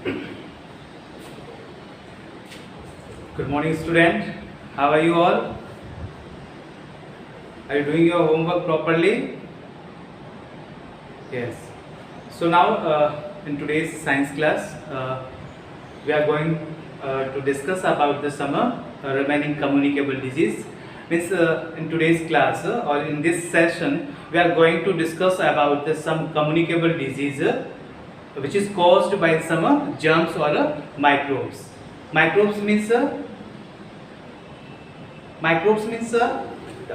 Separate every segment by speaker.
Speaker 1: Good morning, student. How are you all? Are you doing your homework properly? Yes. So now, in today's science class, we are going to discuss about the summer remaining communicable disease. Means in today's class or in this session, we are going to discuss about some communicable disease which is caused by some germs or microbes. Microbes means the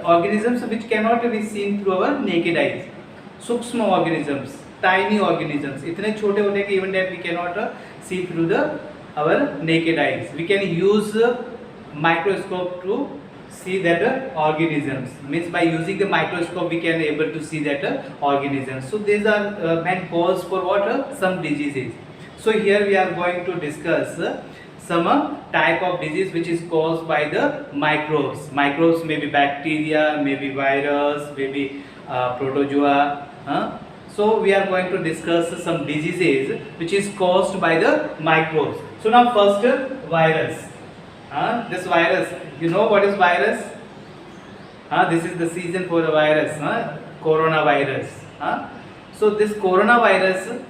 Speaker 1: organisms which cannot be seen through our naked eyes. सूक्ष्म organisms, tiny organisms, इतने छोटे होते हैं कि even that we cannot see through our naked eyes. We can use microscope to see that organisms. Means by using the microscope we can able to see that organisms. So these are main cause for what? Some diseases. So here we are going to discuss some type of disease which is caused by the microbes. Microbes may be bacteria, maybe virus, maybe protozoa. So we are going to discuss some diseases which is caused by the microbes. So now first virus. This virus, you know what is virus? This is the season for the virus, coronavirus. So this coronavirus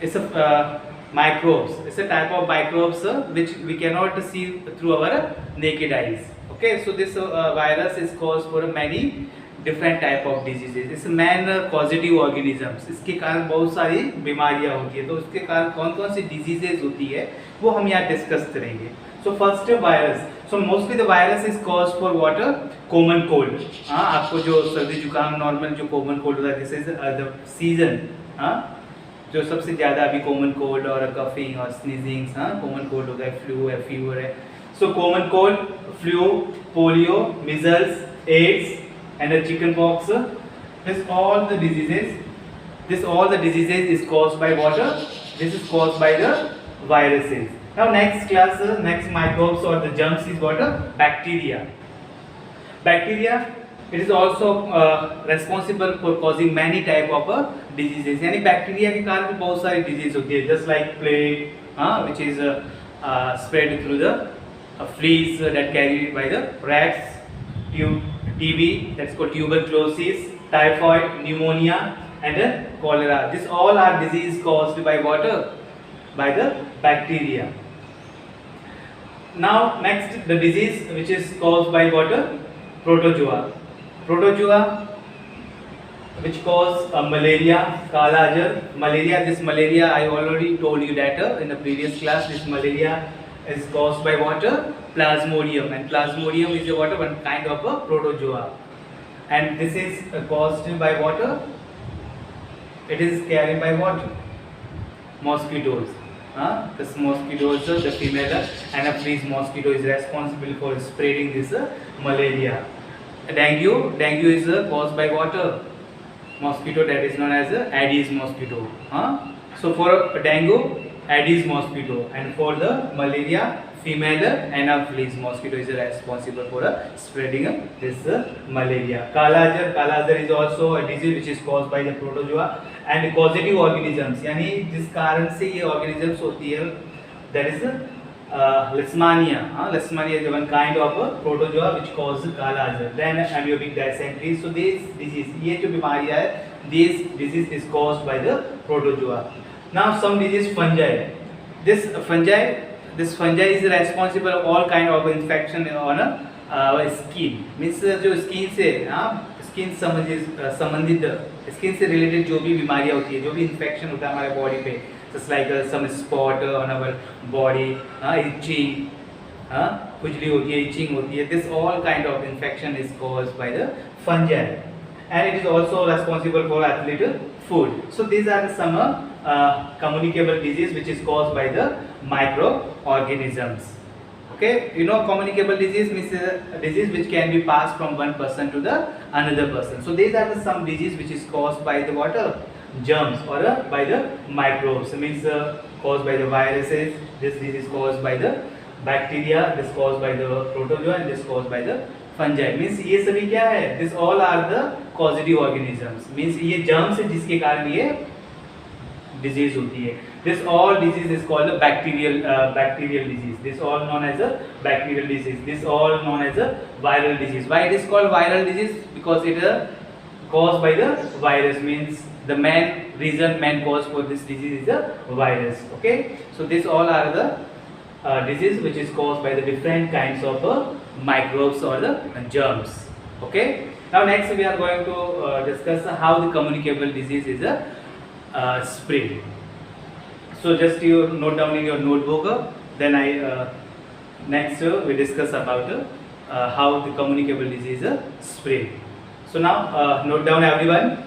Speaker 1: is a microbes. It's a type of microbes which we cannot see through our naked eyes. Okay, so this virus is caused for many different type of diseases. It's man causative organisms. इसके कारण बहुत सारी बीमारियां होती है. तो उसके कारण कौन कौन सी diseases होती है वो हम यहाँ डिस्कस करेंगे. So first virus. So mostly the virus is caused for what? Common cold. आपको जो सर्दी जुकाम नॉर्मल जो common cold होता है, this is the season. जो सबसे ज़्यादा अभी कॉमन कोल्ड और कफिंग और स्नीजिंग कॉमन कोल्ड होता है, फ्लू है, फीवर है. So common cold, flu, polio, measles, AIDS and chickenpox, this all the diseases is caused by water. This is caused by the viruses. Now next class, next microbes और the germs is water. Bacteria it is also responsible for causing many type of diseases. यानी bacteria के कारण भी बहुत सारी disease होती है, just like plague which is spread through the fleas that carried by the rats, TB that's called tuberculosis, typhoid, pneumonia and cholera. These all are disease caused by water, by the bacteria. Now next, the disease which is caused by water, protozoa which cause malaria, kala jar. This malaria I already told you that in the previous class. This malaria is caused by water, plasmodium, and plasmodium is a water, one kind of a protozoa, and this is caused by water. It is carried by water, mosquitoes. This mosquitoes, the female anopheles mosquito is responsible for spreading this malaria. Dengue is caused by water mosquito, that is known as Aedes mosquito. So for dengue, Aedes mosquito, and for the malaria, female anopheles mosquito is responsible for spreading this malaria. Kala jar is also a disease which is caused by the protozoa and causative organisms. यानी जिस कारण से ये organisms होती है, that is Leishmania. Leishmania is one kind of protozoa which causes kala jar. Then amoebic dysentery. So this disease, ये जो बीमारी है, this disease is caused by the protozoa. Now some disease, fungi. This fungi is responsible for all kind of infection on skin. Means जो skin से skin संबंधित skin से related जो भी बीमारियां होती है, जो भी इन्फेक्शन होता है हमारे बॉडी पे, just like some spot on our body, itching, खुजली होती है, itching होती है. This all kind of infection is caused by the fungi, and it is also responsible for athlete food. So these are some communicable disease which is caused by the microorganisms. Okay, you know communicable disease means a disease which can be passed from one person to the another person. So these are some disease which is caused by the water, germs, or by the microbes. Means caused by the viruses. This disease is caused by the bacteria. This caused by the protozoa, and this caused by the fungi. Means ये सभी क्या है? This all are the causative organisms. Means ये germs है जिसके कारण ये disease होती है. This all disease is called a bacterial disease. This all known as a bacterial disease. This all known as a viral disease. Why it is called viral disease? Because it is caused by the virus. Means the main cause for this disease is a virus. Okay. So this all are the disease which is caused by the different kinds of microbes or the germs. Okay. Now next we are going to discuss how the communicable disease is spread. So just you note down in your notebook. Then next we discuss about how the communicable disease spread. So now note down everyone.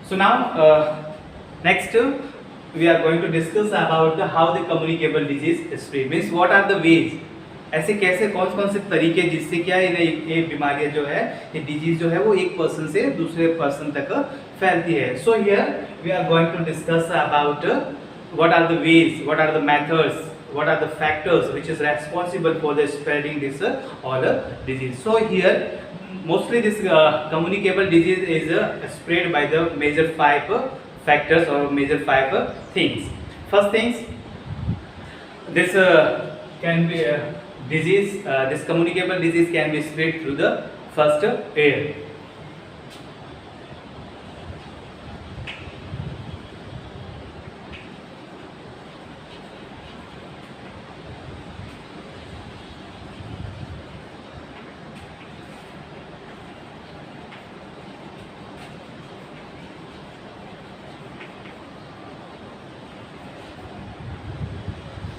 Speaker 1: So now next we are going to discuss about how the communicable disease spread. Means what are the ways, ऐसे कैसे कौन से तरीके जिससे क्या ये बीमारियां जो है, ये डिजीज जो है वो एक पर्सन से दूसरे पर्सन तक फैलती है. So here we are going to discuss about what are the ways, what are the methods, what are the factors which is responsible for the spreading this all disease. So here mostly this communicable disease is spread by the major 5 factors or major 5 things. First things, this can be disease, this communicable disease can be spread through the first air.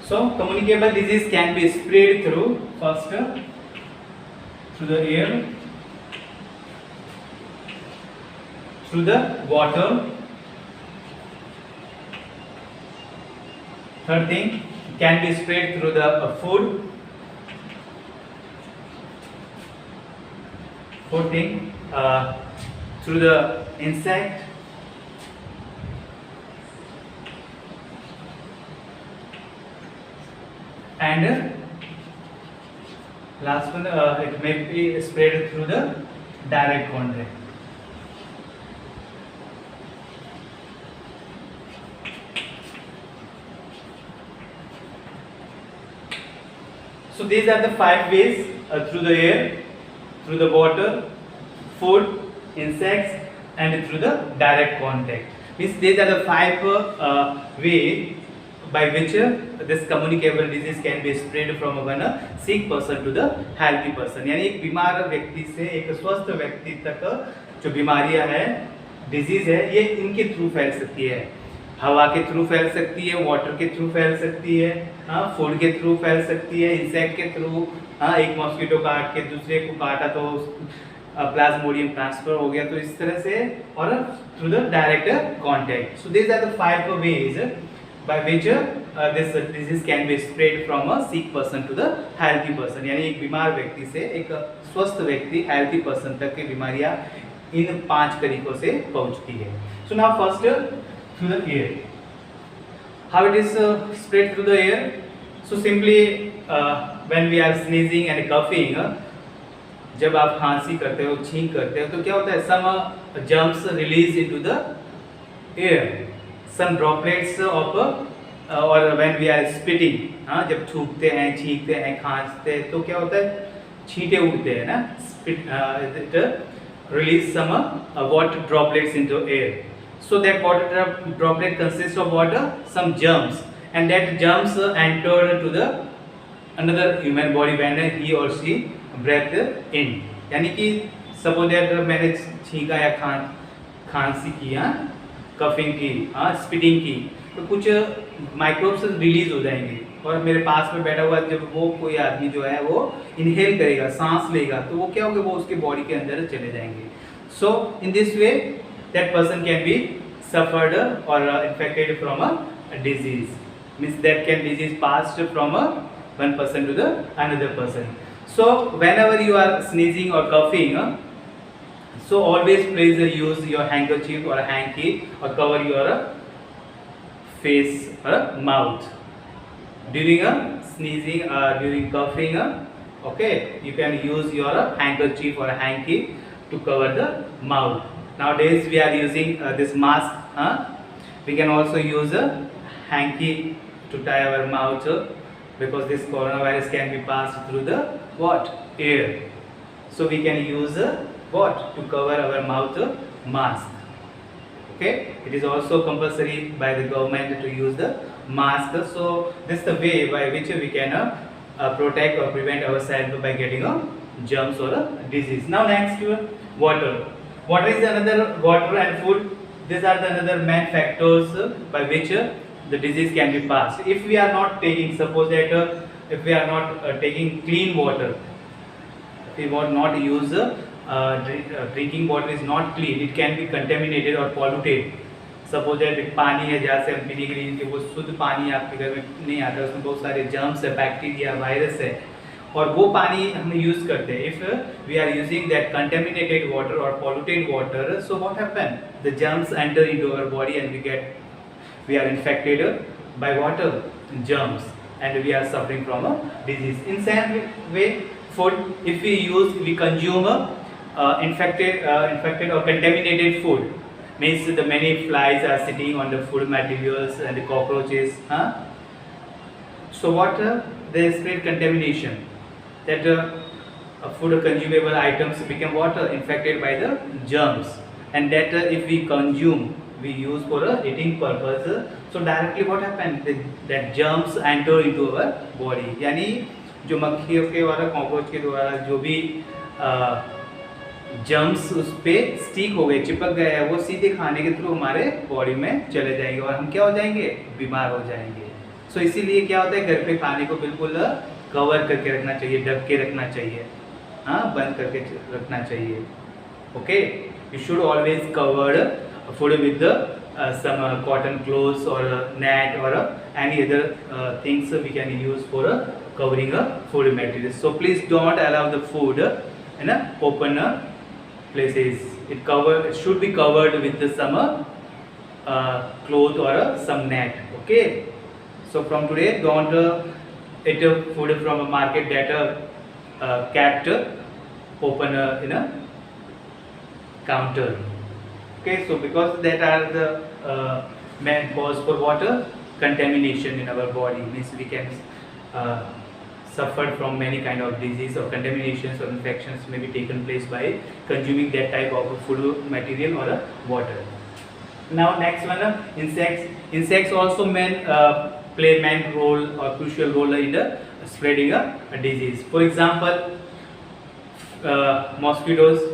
Speaker 1: So communicable disease can be spread through first through the air, through the water. Third thing, can be spread through the food. Fourth thing, through the insect. And last one, it may be spread through the direct contact. So these are the 5 ways, through the air, through the water, food, insects, and through the direct contact. Means these are the 5 ways by which this communicable disease can be spread from one sick person to the healthy person. यानी एक बीमार व्यक्ति से एक स्वस्थ व्यक्ति तक जो बीमारियां है, डिजीज है, ये इनके थ्रू फैल सकती है. हवा के थ्रू फैल सकती है, वाटर के थ्रू फैल सकती है, फूड के थ्रू फैल सकती है, इंसेक्ट के थ्रू, एक मॉस्किटो काट के दूसरे को काटा तो प्लाज्मोडियम ट्रांसफर हो गया, तो इस तरह से, और through the direct contact. So this are the 5 ways by which this disease can be spread from a sick person to the healthy person. यानी एक बीमार व्यक्ति से एक स्वस्थ व्यक्ति healthy person तक की बीमारियां इन 5 तरीकों से पहुंचती है. So now first through the air. How it is spread through the air? So simply when we are sneezing and coughing, जब आप खांसी करते हो, छींक करते हो, तो क्या होता है, some germs release into the air. Some droplets of or when we are spitting, जब थूकते हैं, छींकते हैं, खांसते हैं, तो क्या होता है, छींटे उड़ते हैं ना, it release some water droplets into air. So that water droplet consists of water, some germs, and that germs enter to the another human body when he or she breathe in. यानी कि suppose that मैंने छींका या खांसी किया, coughing की, spitting की, तो कुछ माइक्रोब्स रिलीज हो जाएंगे, और मेरे पास में बैठा हुआ जब वो कोई आदमी जो है वो इनहेल करेगा, सांस लेगा, तो वो क्या होगा, वो उसके बॉडी के अंदर चले जाएंगे. So in this way that person can be suffered और infected from a disease. Means that can disease passed from one person to the another person. So whenever you are sneezing or coughing, so always please use your handkerchief or a hanky or cover your face or mouth during sneezing, during coughing, Okay, you can use your handkerchief or a hanky to cover the mouth. Nowadays we are using this mask. We can also use a hanky to tie our mouth because this coronavirus can be passed through the what? Air. So we can use what? To cover our mouth mask. Okay, it is also compulsory by the government to use the mask. So this is the way by which we can protect or prevent ourselves by getting a germs or a disease. Now next, water. Water is another, water and food. These are the another main factors by which the disease can be passed. If we are not taking, suppose that if we are not taking clean water, if we will not use drinking water is not clean, it can be contaminated or polluted. Suppose पानी है जहाँ से हम पीने के लिए वो शुद्ध पानी आपके घर में नहीं आता, उसमें बहुत सारे जर्म्स है, बैक्टीरिया, वायरस है, और वो पानी हम यूज करते हैं. If we are using that contaminated water और polluted water, so what happen, the germs enter into our body and we are infected by water germs and we are suffering from a disease. In same way, food, if we consume infected or contaminated food, means the many flies are sitting on the food materials and the cockroaches, so what they spread contamination, that food consumable items become water infected by the germs, and that if we consume, we use for a eating purpose, so directly what happens, that germs enter into our body. यानी जो मक्खियों के द्वारा, cockroach के द्वारा जो भी germs उस पर स्टिक हो गए, चिपक गए हैं, वो सीधे खाने के थ्रू हमारे बॉडी में चले जाएंगे और हम क्या हो जाएंगे, बीमार हो जाएंगे. सो इसीलिए क्या होता है, घर पे खाने को बिल्कुल कवर करके रखना चाहिए, ढक के रखना चाहिए, बंद करके रखना चाहिए. Okay, you should always covered food with some cotton clothes or net or any other things we can use for covering food materials. So please don't allow the food in open places. It should be covered with some cloth or some net. Okay, so from today don't eat food from a market that kept open in a counter. Okay, so because that are the main cause for water contamination in our body, means we can suffer from many kind of disease or contaminations or infections may be taken place by consuming that type of food material or water. Now next one, insects. Insects also play main role or crucial role in the spreading a disease. For example, mosquitoes.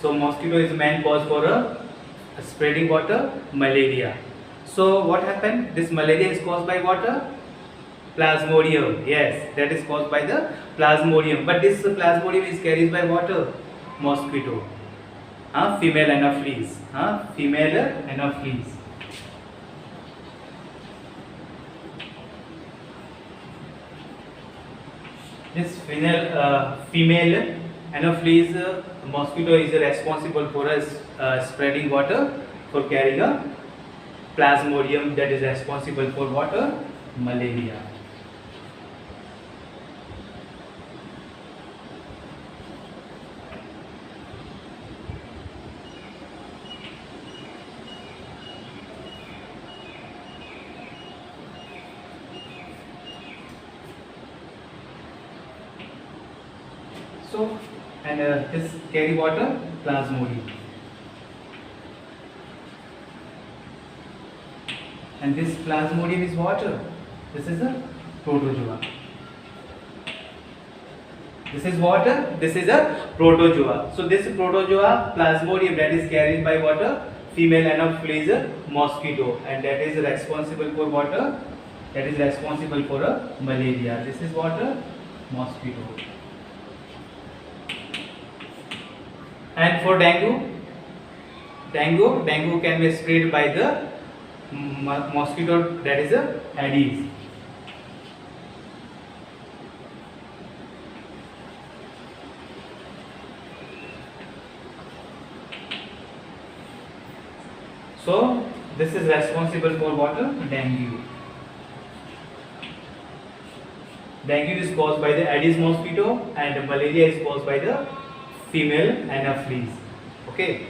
Speaker 1: So mosquito is main cause for spreading water, malaria. So what happened, this malaria is caused by water, plasmodium. Yes, that is caused by the plasmodium, but this plasmodium is carried by water, mosquito, female anopheles, female anopheles. This female Anopheles mosquito is responsible for spreading water, for carrying a plasmodium that is responsible for water, malaria. So, and this carry water, plasmodium, and this plasmodium is water. This is a protozoa. This is water, this is a protozoa. So this protozoa, plasmodium, that is carried by water, female anopheles mosquito, and that is responsible for water, that is responsible for malaria. This is water, mosquito. And for dengue can be spread by the mosquito, that is Aedes. So this is responsible for water, dengue. Dengue is caused by the Aedes mosquito and malaria is caused by the female anopheles. Okay,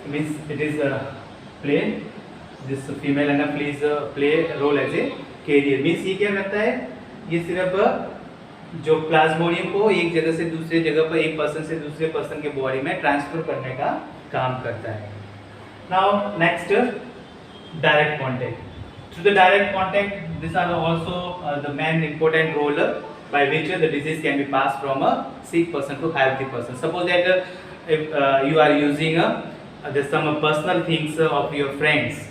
Speaker 1: means it is play this female anopheles play role as a carrier. means ये क्या करता है, ये सिर्फ जो Plasmodium को एक जगह से दूसरे जगह पर, एक पर्सन से दूसरे पर्सन के बॉडी में ट्रांसफर करने का काम करता है. Now next, direct contact. Through the direct contact, these are also the main important role by which the disease can be passed from a sick person to healthy person. Suppose that if you are using some personal things of your friends.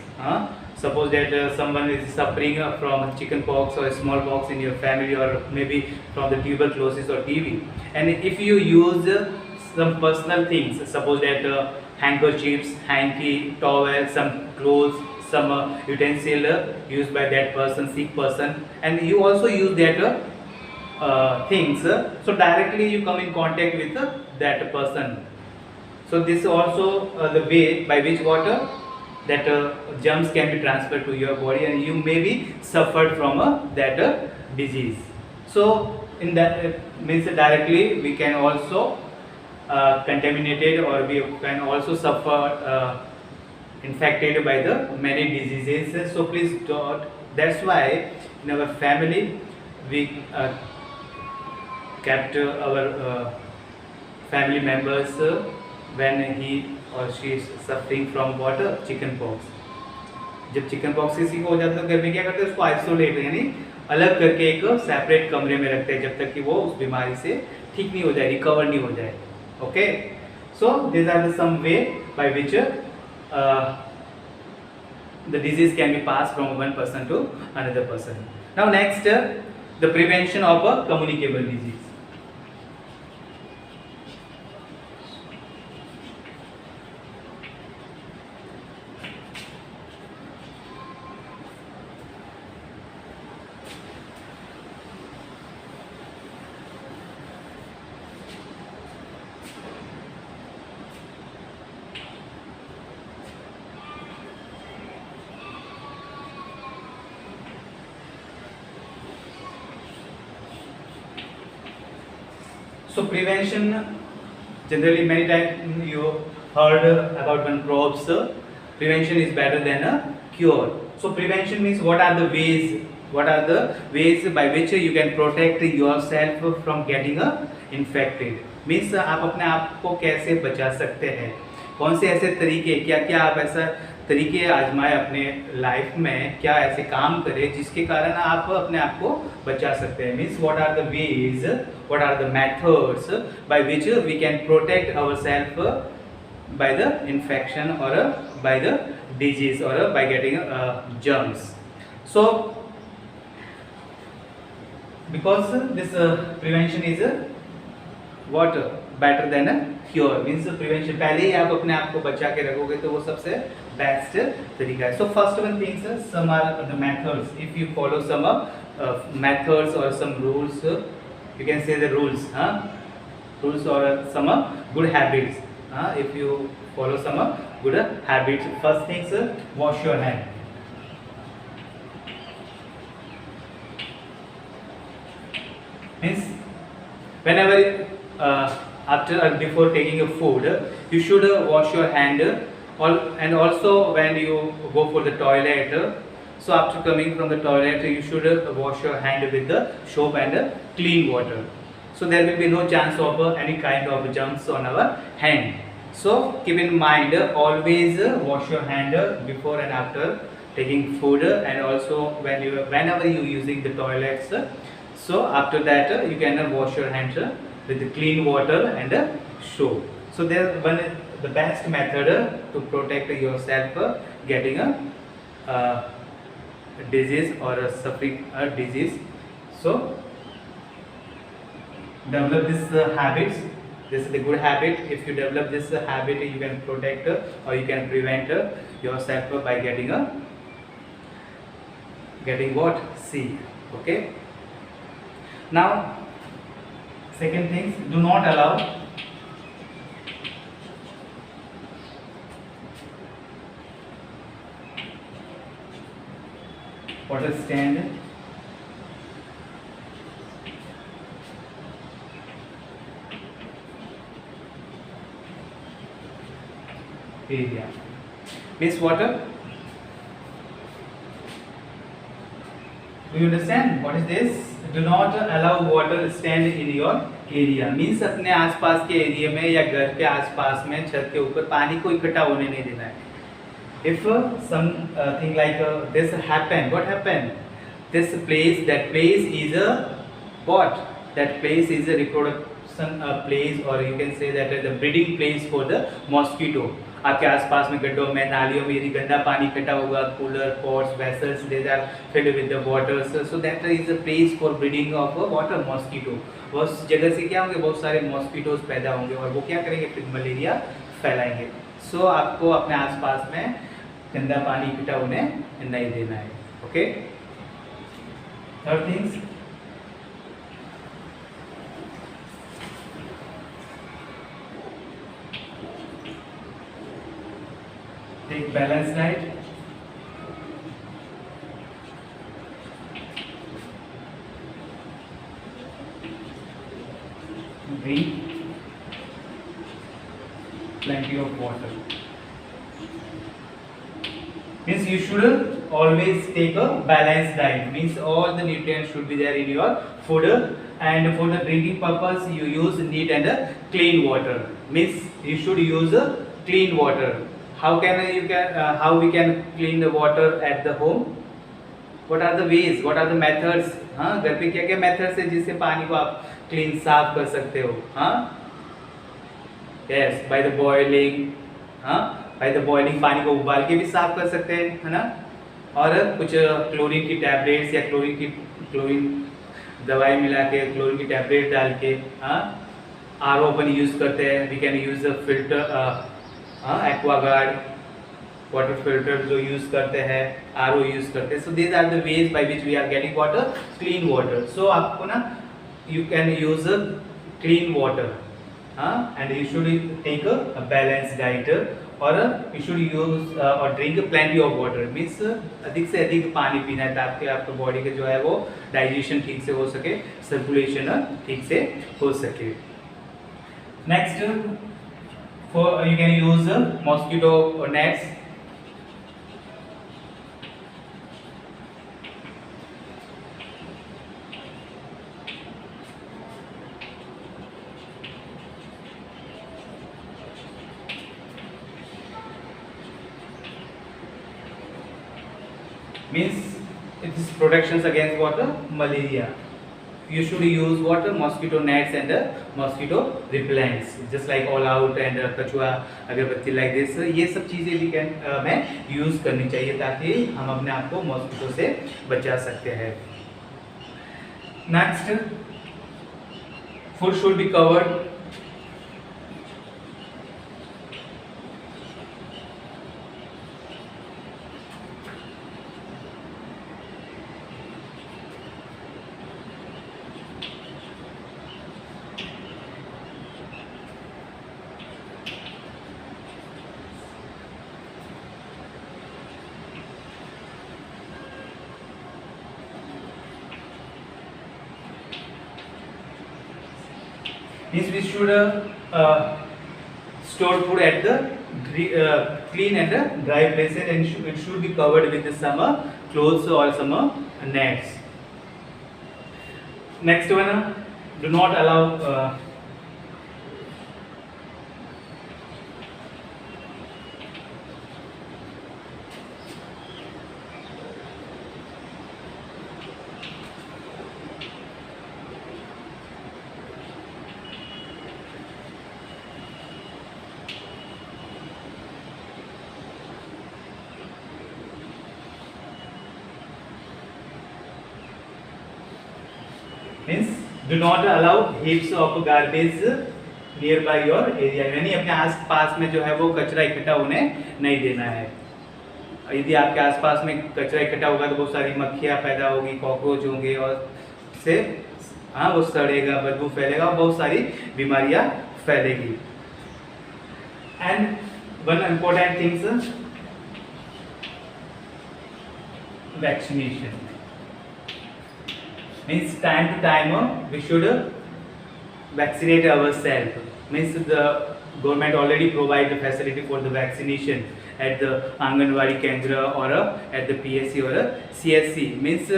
Speaker 1: Suppose that someone is suffering from chicken pox or smallpox in your family, or maybe from the tuberculosis or TB, and if you use some personal things, suppose that handkerchiefs, hanky, towel, some clothes, some utensil used by that person, sick person, and you also use that things, so directly you come in contact with that person. So this is also the way by which water that germs can be transferred to your body, and you may be suffered from that disease. So in that means directly we can also contaminated, or we can also suffer infected by the many diseases. So please don't. That's why in our family we kept our family members when he or she is suffering from what, chicken pox. जब chicken pox किसी को हो जाता है तो घर में क्या करते हैं, उसको आइसोलेट यानी अलग करके एक सेपरेट कमरे में रखते हैं जब तक कि वो उस बीमारी से ठीक नहीं हो जाए, रिकवर नहीं हो जाए. Okay, so this are the some way by which the disease can be passed from one person to another person. Now next, the prevention of a communicable disease. So prevention, generally many times you heard about one props, prevention is better than a cure. So prevention means what are the ways by which you can protect yourself from getting infected. Means आप अपने आप को कैसे बचा सकते हैं, कौन से ऐसे तरीके, क्या क्या आप ऐसा तरीके आजमाए अपने लाइफ में, क्या ऐसे काम करें जिसके कारण आप अपने आप को बचा सकते हैं. Means what are the ways, what are the methods by which we can protect ourselves by the infection और बाय द डिजीज और by getting germs. So because this prevention is what better than a cure. Means prevention, पहले ही आप अपने आप को बचा के रखोगे तो वो सबसे बेस्ट तरीका है. So first one things, some are the methods. If you follow some methods और some rules, you can say the rules, rules और some good habits. If you follow some good habits, first things, wash your hand. Means whenever after or before taking a food, you should wash your hand, and also when you go for the toilet, so after coming from the toilet you should wash your hand with the soap and clean water, so there will be no chance of any kind of germs on our hand. So keep in mind, always wash your hand before and after taking food, and also whenever you using the toilets, so after that you can wash your hands with the clean water and soap. So there one the best method to protect yourself getting a disease or suffering a disease. So develop this habits. This is the good habit. If you develop this habit, you can protect or you can prevent yourself by getting what? Sick. Okay. Now second things, do not allow water stand area. Means water. Do you understand what is this? Do not allow water stand in your area. Means अपने आसपास के area में या घर के आसपास में छत के ऊपर पानी को इकट्ठा होने नहीं देना है. If something like this happen, what happen? This place, that place is a what? That place is a reproduction place, or you can say that is the breeding place for the mosquito. आपके आसपास में गड्ढों में नालियों में यदि गंदा पानी इकट्ठा होगा, cooler pots vessels they are filled with the water, so that is a place for breeding of water mosquito. उस जगह से क्या होंगे, बहुत सारे मॉस्किटोज पैदा होंगे और वो क्या करेंगे, फिर मलेरिया फैलाएंगे. सो आपको अपने आसपास में गंदा पानी इकट्ठा होने नहीं देना है. Okay. Third things, take balanced diet. Drink plenty of water. Means you should always take a balanced diet. Means all the nutrients should be there in your food, and for the drinking purpose you use neat and clean water. Means you should use clean water. How we can clean the water at the home? What are the ways? What are the methods? हाँ, घर पे क्या क्या methods है जिससे पानी को आप clean साफ कर सकते हो? हाँ, yes, by the boiling. हाँ, by the boiling पानी को उबाल के भी साफ कर सकते हैं, है ना? और कुछ क्लोरीन की टैबलेट्स या क्लोरीन दवाई मिला के, क्लोरीन की टैबलेट डाल के, हाँ, आरओ अपन यूज करते हैं. We can use a filter, Aquaguard water filter जो यूज करते हैं, आरओ यूज करते हैं. So these are the ways by which we are getting water, clean water. So आपको ना you can use clean water, and you should take a balance diet, और you should use और drink plenty of water. Means अधिक से अधिक पानी पीना है ताकि आपके बॉडी के जो है वो डाइजेशन ठीक से हो सके, सर्कुलेशन ठीक से हो सके. Next, for you can use mosquito nets. Means it is protections against water malaria. You should use water mosquito nets and mosquito repellents, just like all out and कछुआ अगरबत्ती, like this. ये सब चीज़ें भी हमें यूज़ करनी चाहिए ताकि हम अपने आप को मॉस्किटो से बचा सकते हैं. Next, food should be covered. Means we should store food at the clean and dry places, and it should be covered with some clothes or some nets. Next one, do not allow means do not allow heaps of garbage nearby your area. यानी अपने आस पास में जो है वो कचरा इकट्ठा होने नहीं देना है. यदि आपके आसपास में कचरा इकट्ठा होगा तो बहुत सारी मक्खियाँ पैदा होगी, कॉकरोच होंगे, और से वो सड़ेगा, बदबू फैलेगा और बहुत सारी बीमारियाँ फैलेगी. And one important things, vaccination. Means time to time we should vaccinate ourselves. means the government already provide the facility for the vaccination at the Anganwadi Kendra or at the PSC or a CSC. Means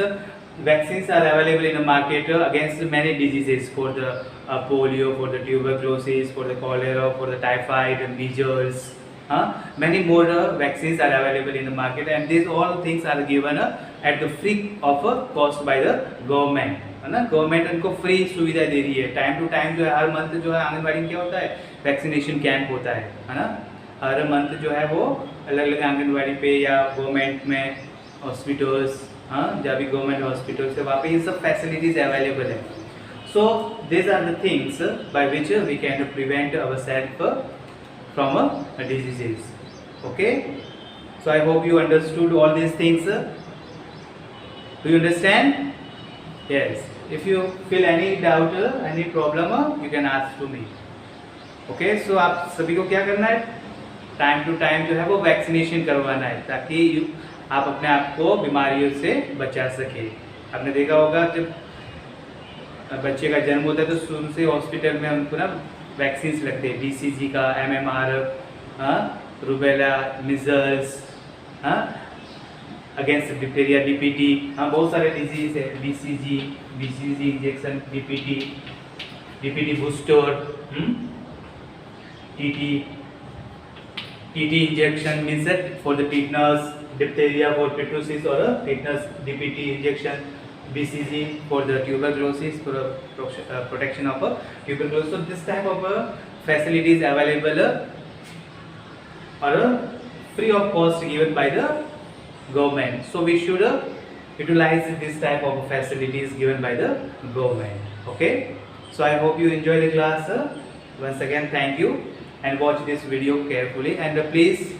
Speaker 1: vaccines are available in the market against many diseases, for the polio, for the tuberculosis, for the cholera, for the typhoid, measles. Many more vaccines are available in the market, and these all things are given at the free of cost by the government, है ना. Government उनको free सुविधा दे रही है. Time to time जो है हर month जो है आंगनबाड़ी में क्या होता है, वैक्सीनेशन कैंप होता है ना. हर मंथ जो है वो अलग अलग आंगनबाड़ी पे या गवर्नमेंट में हॉस्पिटल्स, जहाँ भी गवर्नमेंट हॉस्पिटल्स है वहाँ पे ये सब फैसिलिटीज अवेलेबल है. So this are the things by which we can prevent our self from diseases. Okay, so I hope you understood all these things. Do you understand? Yes. If you feel any doubt, any problem, you can ask to me. Okay, so आप सभी को क्या करना है, time to time जो है वो vaccination करवाना है, ताकि आप अपने आप को बीमारियों से बचा सके. आपने देखा होगा जब बच्चे का जन्म होता है तो शुरू से हॉस्पिटल में उनको ना वैक्सीन्स लगते हैं, BCG का, MMR, rubella, measles, against diphtheria, DPT, बहुत सारे डिजीज है. BCG injection, DPT booster, TT injection means for the tetanus, diphtheria for pertussis और tetanus, DPT injection, BCG for the tuberculosis, for protection of tuberculosis. So this type of facilities available or free of cost given by the government. So we should utilize this type of facilities given by the government. Okay. So I hope you enjoy the class. Once again, thank you, and watch this video carefully. And please,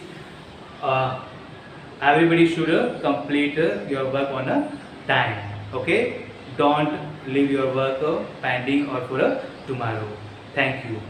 Speaker 1: everybody should complete your work on a time. Okay, don't leave your work pending or for tomorrow. Thank you.